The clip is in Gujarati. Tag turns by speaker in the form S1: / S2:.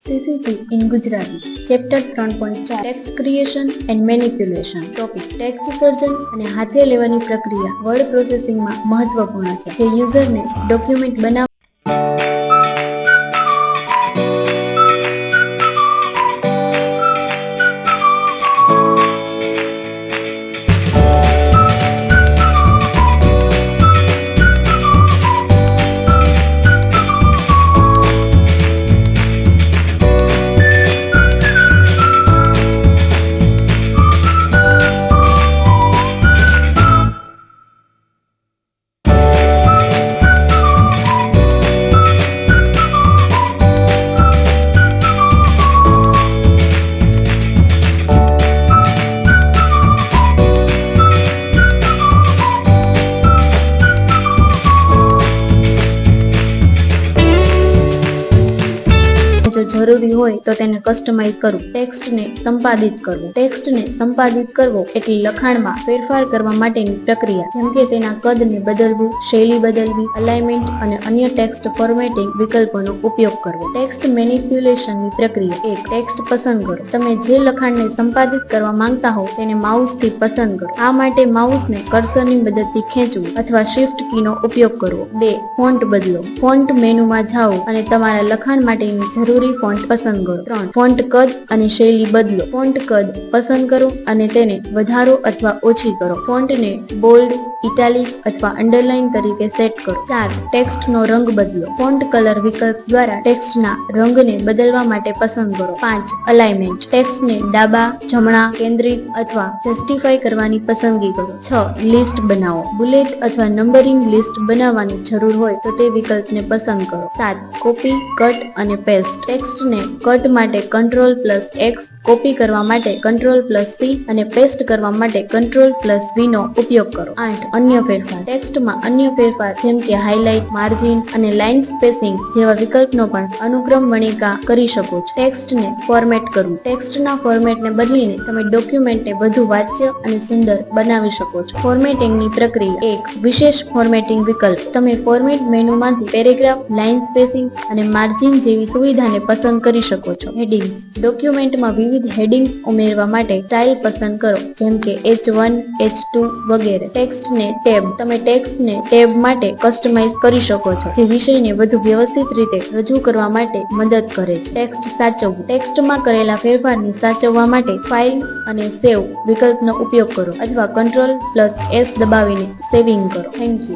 S1: CCC in Gujarati. Chapter 3.4 Text Creation and Manipulation. Topic text સર્જન અને હાથે લેવાની પ્રક્રિયા વર્ડ પ્રોસેસિંગમાં મહત્વપૂર્ણ છે, જે યુઝરને ડોક્યુમેન્ટ બનાવવા જો જરૂરી હોય તો તેને કસ્ટમાઇઝ કરવું. ટેક્સ્ટને સંપાદિત કરવું. ટેક્સ્ટને સંપાદિત કરવો એટલે લખાણમાં ફેરફાર કરવા માટેની પ્રક્રિયા, જેમ કે તેના કદને બદલવું, શૈલી બદલવી, અલાઇનમેન્ટ અને અન્ય ટેક્સ્ટ ફોર્મેટિંગ વિકલ્પોનો ઉપયોગ કરવો. ટેક્સ્ટ મેનિપ્યુલેશનની પ્રક્રિયા. 1. ટેક્સ્ટ પસંદ કરો. તમે જે લખાણને સંપાદિત કરવા માંગતા હો તેને માઉસથી પસંદ કરો. આ માટે માઉસને કર્સરની મદદથી ખેંચવું અથવા શિફ્ટ કીનો ઉપયોગ કરવો. 2. ફોન્ટ બદલો. ફોન્ટ મેનુમાં જાઓ અને તમારા લખાણ માટેની જરૂરી ફોન્ટ પસંદ કરો. 3. ફોન્ટ કદ અને શૈલી બદલો. ફોન્ટ કદ પસંદ કરો અને તેને વધારો અથવા ઓછી કરો. ફોન્ટને બોલ્ડ, ઇટાલિક અથવા અંડરલાઇન તરીકે સેટ કરો. 4. ટેક્સ્ટનો રંગ બદલો. ફોન્ટ કલર વિકલ્પ દ્વારા ટેક્સ્ટના રંગને બદલવા માટે પસંદ કરો. 5. અલાઇનમેન્ટ. ટેક્સ્ટને ડાબા, જમણા, કેન્દ્રિત અથવા જસ્ટિફાઈ કરવાની પસંદગી કરો. 6. લિસ્ટ બનાવો. બુલેટ અથવા નંબરિંગ લિસ્ટ બનાવવાની જરૂર હોય તો તે વિકલ્પને પસંદ કરો. 7. કોપી, કટ અને પેસ્ટ. ટેક્સ્ટને કટ માટે Ctrl+X, કોપી કરવા માટે Ctrl+C અને પેસ્ટ કરવા માટે Ctrl+V નો ઉપયોગ કરો. 8. અન્ય ફેરફાર. ટેક્સ્ટમાં અન્ય ફેરફાર જેમ કે હાઇલાઇટ, માર્જિન અને લાઇન સ્પેસિંગ જેવા વિકલ્પનો પણ અનુક્રમણિકા કરી શકો છો. ટેક્સ્ટને ફોર્મેટ કરવું. ટેક્સ્ટના ફોર્મેટને બદલીને તમે ડોક્યુમેન્ટને વધુ વાચ્ય અને સુંદર બનાવી શકો છો. ફોર્મેટિંગની પ્રક્રિયા. 1. વિશેષ ફોર્મેટિંગ વિકલ્પ. તમે ફોર્મેટ મેનુમાંથી પેરેગ્રાફ, લાઇન સ્પેસિંગ અને માર્જિન જેવી સુવિધાને પસંદ કરી શકો છો. હેડિંગ્સ. ડોક્યુમેન્ટમાં વિવિધ હેડિંગ્સ ઉમેરવા માટે સ્ટાઇલ પસંદ કરો, જેમ કે H1, H2 વગેરે. ટેક્સ્ટને ટેબ. તમે ટેક્સ્ટને ટેબ માટે કસ્ટમાઇઝ કરી શકો છો, જે વિષયને વધુ વ્યવસ્થિત રીતે રજૂ કરવા માટે મદદ કરે છે. ટેક્સ્ટ સાચવવું. ટેક્સ્ટમાં કરેલા ફેરફારને સાચવવા માટે ફાઇલ અને સેવ વિકલ્પનો ઉપયોગ કરો અથવા Ctrl+S દબાવીને સેવિંગ કરો. Thank you.